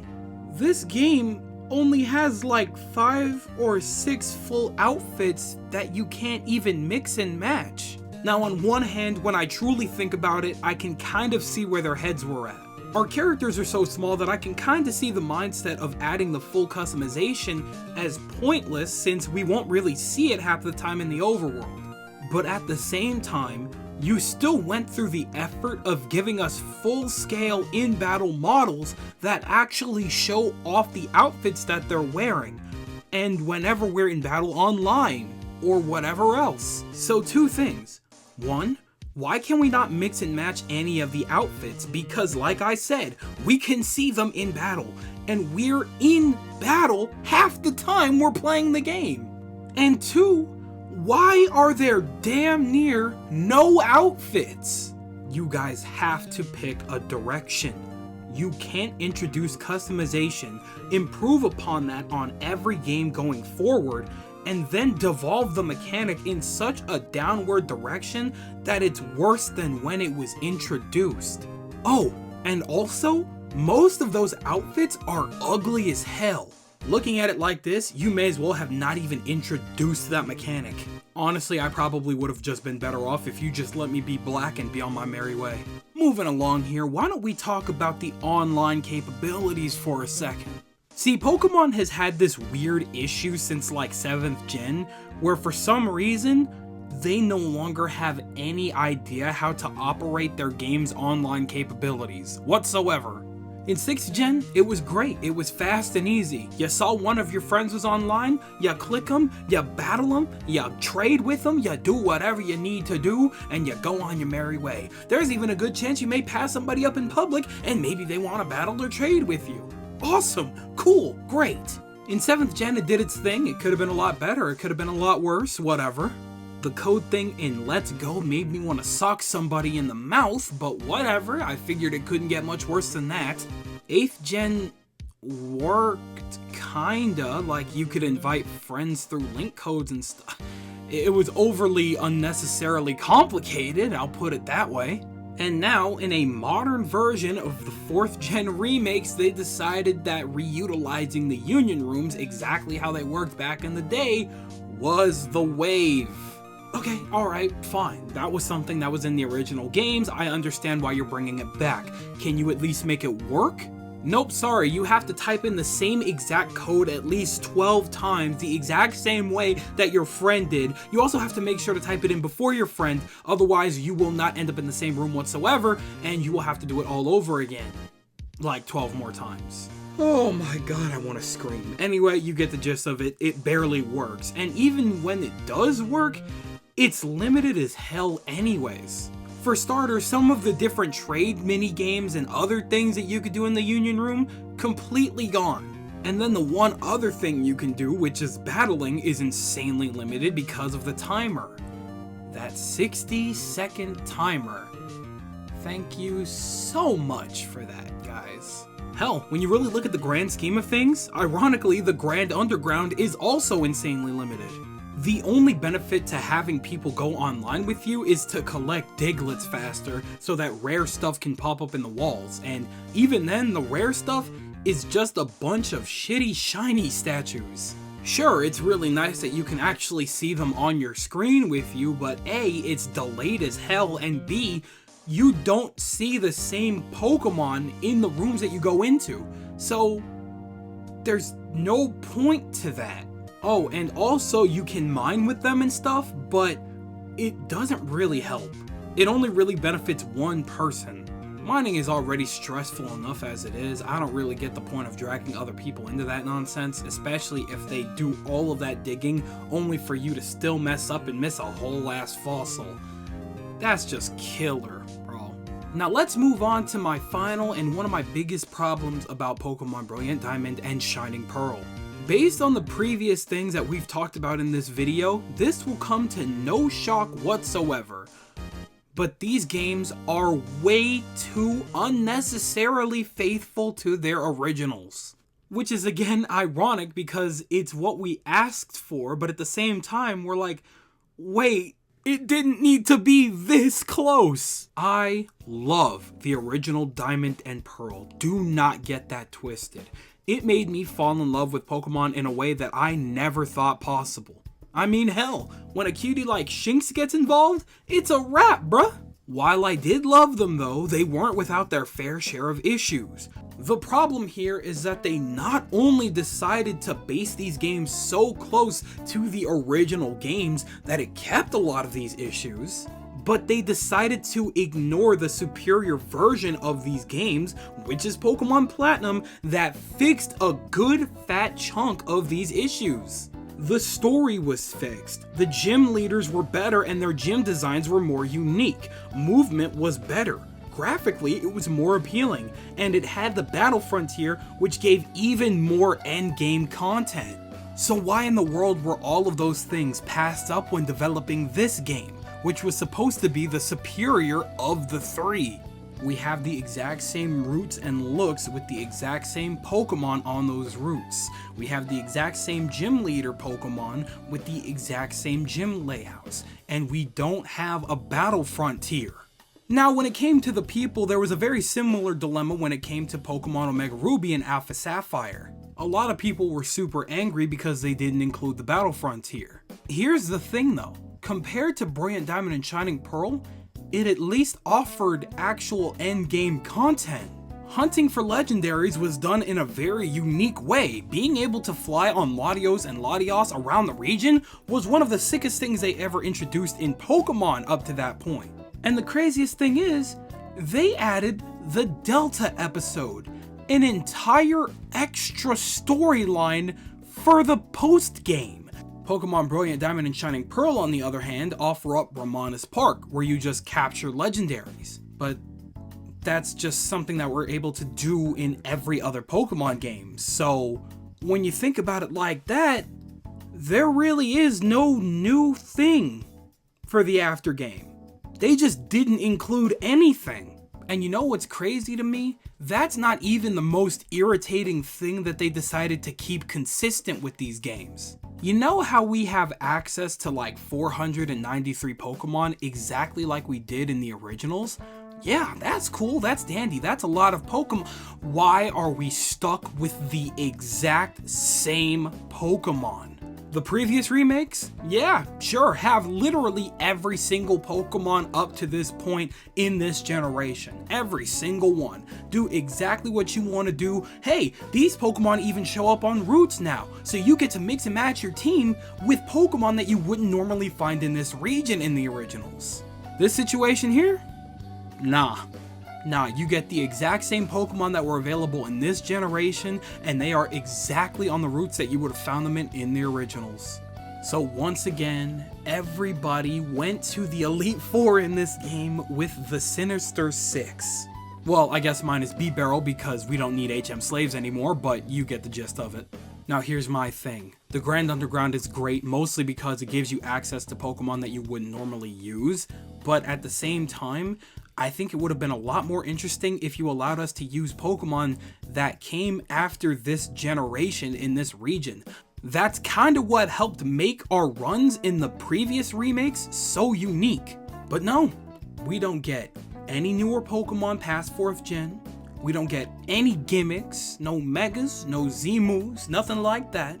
This game only has like 5 or 6 full outfits that you can't even mix and match. Now, on one hand, when I truly think about it, I can kind of see where their heads were at. Our characters are so small that I can kind of see the mindset of adding the full customization as pointless since we won't really see it half the time in the overworld. But at the same time, you still went through the effort of giving us full-scale in-battle models that actually show off the outfits that they're wearing, and whenever we're in battle online, or whatever else. So 2 things. 1, why can we not mix and match any of the outfits? Because like I said, we can see them in battle, and we're in battle half the time we're playing the game. And 2, why are there damn near no outfits? You guys have to pick a direction. You can't introduce customization, improve upon that on every game going forward, and then devolve the mechanic in such a downward direction that it's worse than when it was introduced. Oh, and also, most of those outfits are ugly as hell. Looking at it like this, you may as well have not even introduced that mechanic. Honestly, I probably would have just been better off if you just let me be black and be on my merry way. Moving along here, why don't we talk about the online capabilities for a second? See, Pokemon has had this weird issue since like 7th gen, where for some reason, they no longer have any idea how to operate their game's online capabilities whatsoever. In 6th gen, it was great, it was fast and easy. You saw one of your friends was online, you click them, you battle them, you trade with them, you do whatever you need to do, and you go on your merry way. There's even a good chance you may pass somebody up in public, and maybe they want to battle or trade with you. Awesome, cool, great. In 7th gen, it did its thing. It could have been a lot better, it could have been a lot worse, whatever. The code thing in Let's Go made me want to sock somebody in the mouth, but whatever, I figured it couldn't get much worse than that. 8th gen worked kinda, like you could invite friends through link codes and stuff. It was overly unnecessarily complicated, I'll put it that way. And now, in a modern version of the 4th gen remakes, they decided that reutilizing the Union Rooms exactly how they worked back in the day was the wave. Okay, alright, fine. That was something that was in the original games. I understand why you're bringing it back. Can you at least make it work? Nope, sorry, you have to type in the same exact code at least 12 times the exact same way that your friend did. You also have to make sure to type it in before your friend, otherwise you will not end up in the same room whatsoever, and you will have to do it all over again. Like 12 more times. Oh my god, I want to scream. Anyway, you get the gist of it. It barely works, and even when it does work, it's limited as hell anyways. For starters, some of the different trade mini-games and other things that you could do in the Union Room, completely gone. And then the one other thing you can do, which is battling, is insanely limited because of the timer. That 60-second timer. Thank you so much for that, guys. Hell, when you really look at the grand scheme of things, ironically, the Grand Underground is also insanely limited. The only benefit to having people go online with you is to collect Diglets faster so that rare stuff can pop up in the walls, and even then, the rare stuff is just a bunch of shitty shiny statues. Sure, it's really nice that you can actually see them on your screen with you, but A, it's delayed as hell, and B, you don't see the same Pokemon in the rooms that you go into, so there's no point to that. Oh, and also you can mine with them and stuff, but it doesn't really help. It only really benefits one person. Mining is already stressful enough as it is. I don't really get the point of dragging other people into that nonsense, especially if they do all of that digging only for you to still mess up and miss a whole ass fossil. That's just killer, bro. Now let's move on to my final and one of my biggest problems about Pokemon Brilliant Diamond and Shining Pearl. Based on the previous things that we've talked about in this video, this will come to no shock whatsoever. But these games are way too unnecessarily faithful to their originals. Which is again ironic because it's what we asked for, but at the same time we're like, wait, it didn't need to be this close. I love the original Diamond and Pearl. Do not get that twisted. It made me fall in love with Pokemon in a way that I never thought possible. I mean, hell, when a cutie like Shinx gets involved, it's a wrap, bruh. While I did love them though, they weren't without their fair share of issues. The problem here is that they not only decided to base these games so close to the original games that it kept a lot of these issues, but they decided to ignore the superior version of these games, which is Pokemon Platinum, that fixed a good fat chunk of these issues. The story was fixed, the gym leaders were better and their gym designs were more unique, movement was better, graphically it was more appealing, and it had the Battle Frontier, which gave even more endgame content. So why in the world were all of those things passed up when developing this game, which was supposed to be the superior of the three? We have the exact same routes and looks with the exact same Pokemon on those routes. We have the exact same gym leader Pokemon with the exact same gym layouts. And we don't have a Battle Frontier. Now, when it came to the people, there was a very similar dilemma when it came to Pokemon Omega Ruby and Alpha Sapphire. A lot of people were super angry because they didn't include the Battle Frontier. Here's the thing though, compared to Brilliant Diamond and Shining Pearl, it at least offered actual endgame content. Hunting for legendaries was done in a very unique way. Being able to fly on Latios and Latios around the region was one of the sickest things they ever introduced in Pokemon up to that point. And the craziest thing is, they added the Delta episode, an entire extra storyline for the post-game. Pokemon Brilliant Diamond and Shining Pearl, on the other hand, offer up Ramanas Park, where you just capture legendaries. But that's just something that we're able to do in every other Pokemon game. So when you think about it like that, there really is no new thing for the after game. They just didn't include anything. And you know what's crazy to me? That's not even the most irritating thing that they decided to keep consistent with these games. You know how we have access to like 493 Pokemon exactly like we did in the originals? Yeah, that's cool, that's dandy, that's a lot of Pokemon. Why are we stuck with the exact same Pokemon? The previous remakes, yeah, sure, have literally every single Pokemon up to this point in this generation. Every single one. Do exactly what you want to do. Hey, these Pokemon even show up on routes now, so you get to mix and match your team with Pokemon that you wouldn't normally find in this region in the originals. This situation here? Nah, you get the exact same Pokemon that were available in this generation, and they are exactly on the routes that you would have found them in the originals. So once again, everybody went to the Elite Four in this game with the Sinister Six. Well, I guess mine is B-Barrel because we don't need HM Slaves anymore, but you get the gist of it. Now here's my thing. The Grand Underground is great mostly because it gives you access to Pokemon that you wouldn't normally use, but at the same time, I think it would have been a lot more interesting if you allowed us to use Pokemon that came after this generation in this region. That's kind of what helped make our runs in the previous remakes so unique. But no, we don't get any newer Pokemon past 4th gen. We don't get any gimmicks, no Megas, no Z-moves, nothing like that.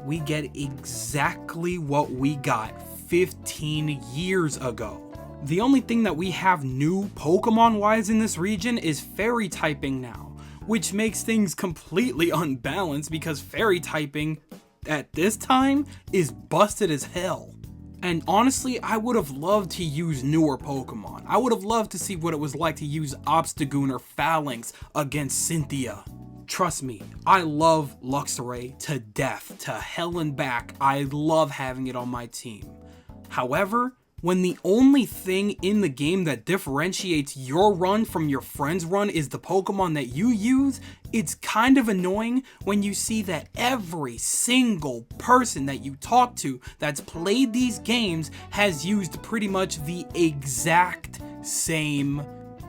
We get exactly what we got 15 years ago. The only thing that we have new Pokemon-wise in this region is Fairy typing now, which makes things completely unbalanced because Fairy typing at this time is busted as hell. And honestly, I would have loved to use newer Pokemon. I would have loved to see what it was like to use Obstagoon or Phalanx against Cynthia. Trust me, I love Luxray to death, to hell and back. I love having it on my team. However, when the only thing in the game that differentiates your run from your friend's run is the Pokemon that you use, it's kind of annoying when you see that every single person that you talk to that's played these games has used pretty much the exact same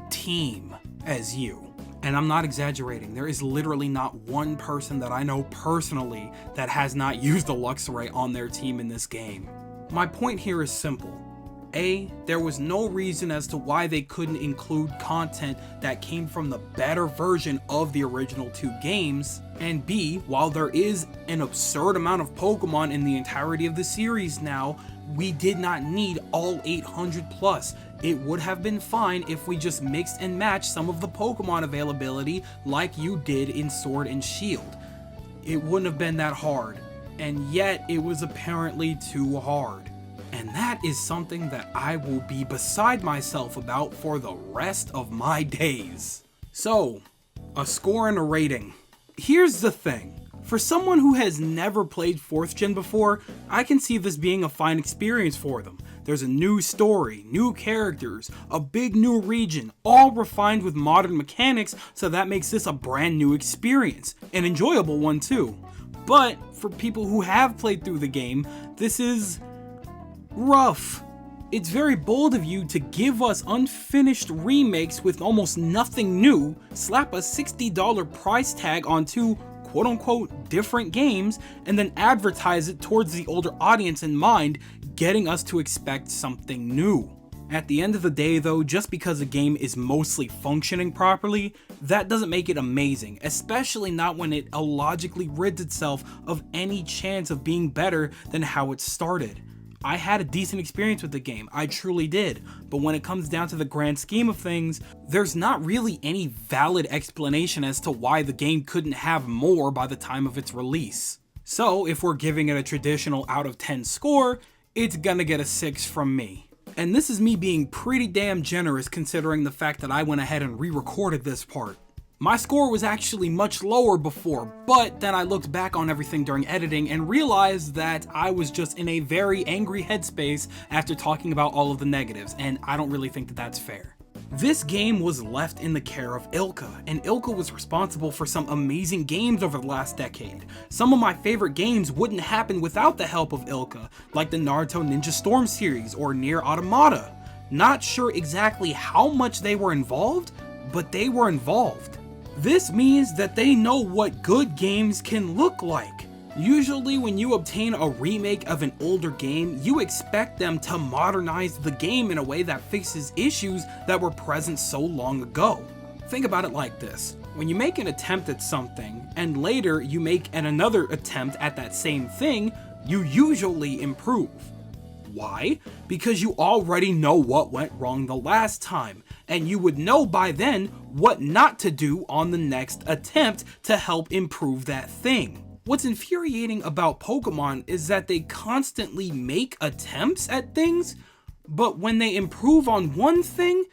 team as you. And I'm not exaggerating, there is literally not one person that I know personally that has not used a Luxray on their team in this game. My point here is simple. A, there was no reason as to why they couldn't include content that came from the better version of the original 2 games, and B, while there is an absurd amount of Pokemon in the entirety of the series now, we did not need all 800 plus. It would have been fine if we just mixed and matched some of the Pokemon availability like you did in Sword and Shield. It wouldn't have been that hard, and yet it was apparently too hard. And that is something that I will be beside myself about for the rest of my days. So, a score and a rating. Here's the thing. For someone who has never played 4th gen before, I can see this being a fine experience for them. There's a new story, new characters, a big new region, all refined with modern mechanics, so that makes this a brand new experience. An enjoyable one too. But, for people who have played through the game, this is rough. It's very bold of you to give us unfinished remakes with almost nothing new, slap a $60 price tag on 2 quote-unquote different games, and then advertise it towards the older audience in mind, getting us to expect something new. At the end of the day though, just because a game is mostly functioning properly, that doesn't make it amazing, especially not when it illogically rids itself of any chance of being better than how it started. I had a decent experience with the game, I truly did, but when it comes down to the grand scheme of things, there's not really any valid explanation as to why the game couldn't have more by the time of its release. So if we're giving it a traditional out of 10 score, it's gonna get a 6 from me. And this is me being pretty damn generous considering the fact that I went ahead and re-recorded this part. My score was actually much lower before, but then I looked back on everything during editing and realized that I was just in a very angry headspace after talking about all of the negatives, and I don't really think that that's fair. This game was left in the care of Ilka, and Ilka was responsible for some amazing games over the last decade. Some of my favorite games wouldn't happen without the help of Ilka, like the Naruto Ninja Storm series or Nier Automata. Not sure exactly how much they were involved, but they were involved. This means that they know what good games can look like. Usually when you obtain a remake of an older game, you expect them to modernize the game in a way that fixes issues that were present so long ago. Think about it like this. When you make an attempt at something, and later you make another attempt at that same thing, you usually improve. Why? Because you already know what went wrong the last time, and you would know by then what not to do on the next attempt to help improve that thing. What's infuriating about Pokemon is that they constantly make attempts at things, but when they improve on one thing,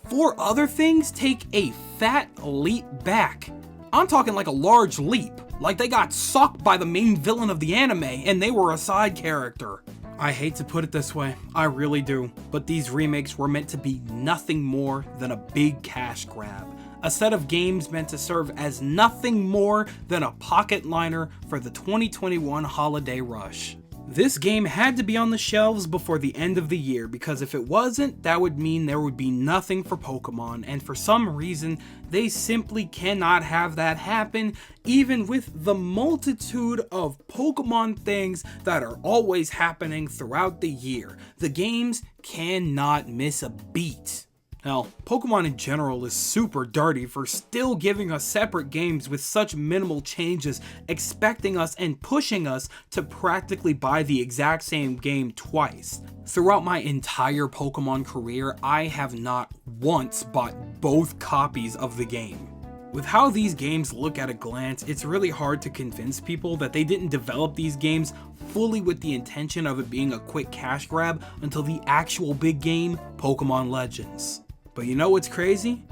4 other things take a fat leap back. I'm talking like a large leap, like they got sucked by the main villain of the anime and they were a side character. I hate to put it this way, I really do, but these remakes were meant to be nothing more than a big cash grab. A set of games meant to serve as nothing more than a pocket liner for the 2021 holiday rush. This game had to be on the shelves before the end of the year because if it wasn't, that would mean there would be nothing for Pokemon, and for some reason, they simply cannot have that happen, even with the multitude of Pokemon things that are always happening throughout the year. The games cannot miss a beat. Hell, Pokemon in general is super dirty for still giving us separate games with such minimal changes, expecting us and pushing us to practically buy the exact same game twice. Throughout my entire Pokemon career, I have not once bought both copies of the game. With how these games look at a glance, it's really hard to convince people that they didn't develop these games fully with the intention of it being a quick cash grab until the actual big game, Pokemon Legends. But you know what's crazy?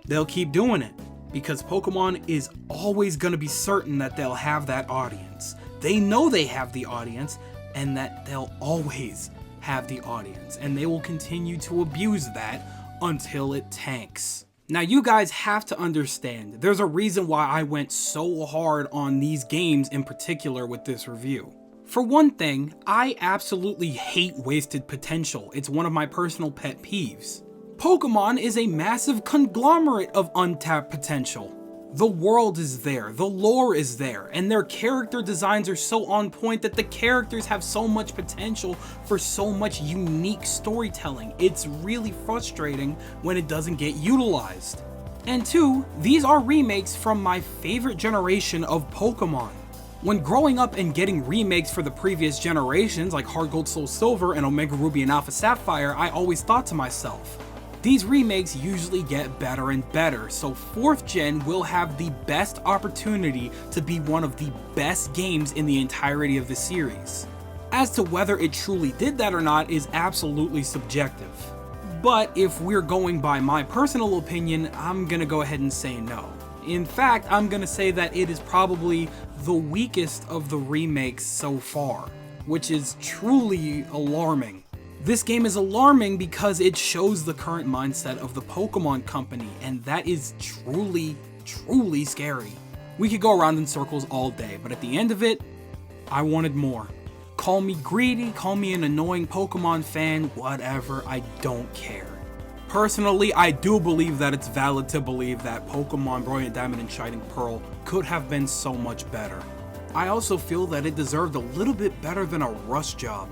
They'll keep doing it, because Pokemon is always going to be certain that they'll have that audience. They know they have the audience, and that they'll always have the audience, and they will continue to abuse that until it tanks. Now you guys have to understand, there's a reason why I went so hard on these games in particular with this review. For one thing, I absolutely hate wasted potential. It's one of my personal pet peeves. Pokemon is a massive conglomerate of untapped potential. The world is there, the lore is there, and their character designs are so on point that the characters have so much potential for so much unique storytelling. It's really frustrating when it doesn't get utilized. And 2, these are remakes from my favorite generation of Pokemon. When growing up and getting remakes for the previous generations like Heart Gold Soul Silver and Omega Ruby and Alpha Sapphire, I always thought to myself, these remakes usually get better and better, so 4th gen will have the best opportunity to be one of the best games in the entirety of the series. As to whether it truly did that or not is absolutely subjective. But if we're going by my personal opinion, I'm gonna go ahead and say no. In fact, I'm gonna say that it is probably the weakest of the remakes so far, which is truly alarming. This game is alarming because it shows the current mindset of the Pokemon company, and that is truly, truly scary. We could go around in circles all day, but at the end of it, I wanted more. Call me greedy, call me an annoying Pokemon fan, whatever, I don't care. Personally, I do believe that it's valid to believe that Pokemon Brilliant Diamond and Shining Pearl could have been so much better. I also feel that it deserved a little bit better than a rush job.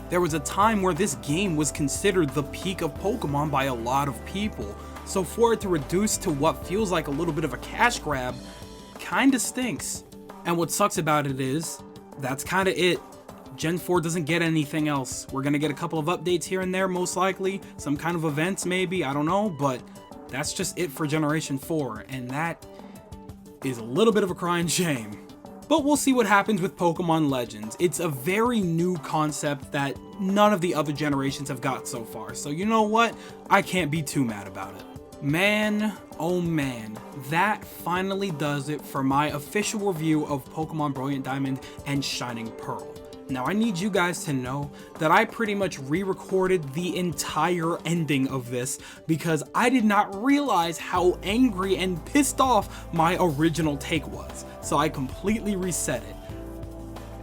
There was a time where this game was considered the peak of Pokemon by a lot of people, so for it to reduce to what feels like a little bit of a cash grab, kinda stinks. And what sucks about it is, that's kinda it. Gen 4 doesn't get anything else. We're gonna get a couple of updates here and there, most likely. Some kind of events, maybe, I don't know, but that's just it for Generation 4, and that is a little bit of a crying shame. But we'll see what happens with Pokemon Legends. It's a very new concept that none of the other generations have got so far, so you know what? I can't be too mad about it. Man, oh man, that finally does it for my official review of Pokemon Brilliant Diamond and Shining Pearl. Now I need you guys to know that I pretty much re-recorded the entire ending of this because I did not realize how angry and pissed off my original take was. So I completely reset it.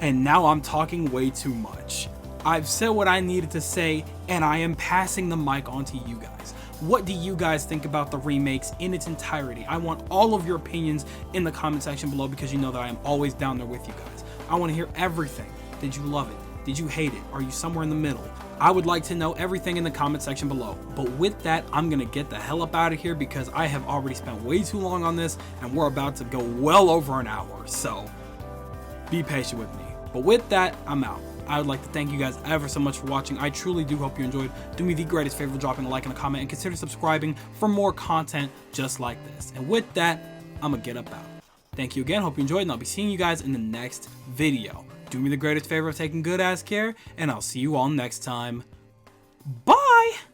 And now I'm talking way too much. I've said what I needed to say and I am passing the mic on to you guys. What do you guys think about the remakes in its entirety? I want all of your opinions in the comment section below because you know that I am always down there with you guys. I want to hear everything. Did you love it? Did you hate it? Are you somewhere in the middle? I would like to know everything in the comment section below. But with that, I'm gonna get the hell up out of here because I have already spent way too long on this and we're about to go well over an hour. So be patient with me. But with that, I'm out. I would like to thank you guys ever so much for watching. I truly do hope you enjoyed. Do me the greatest favor, dropping a like and a comment and consider subscribing for more content just like this. And with that, I'm gonna get up out. Thank you again, hope you enjoyed, and I'll be seeing you guys in the next video. Do me the greatest favor of taking good ass care, and I'll see you all next time. Bye!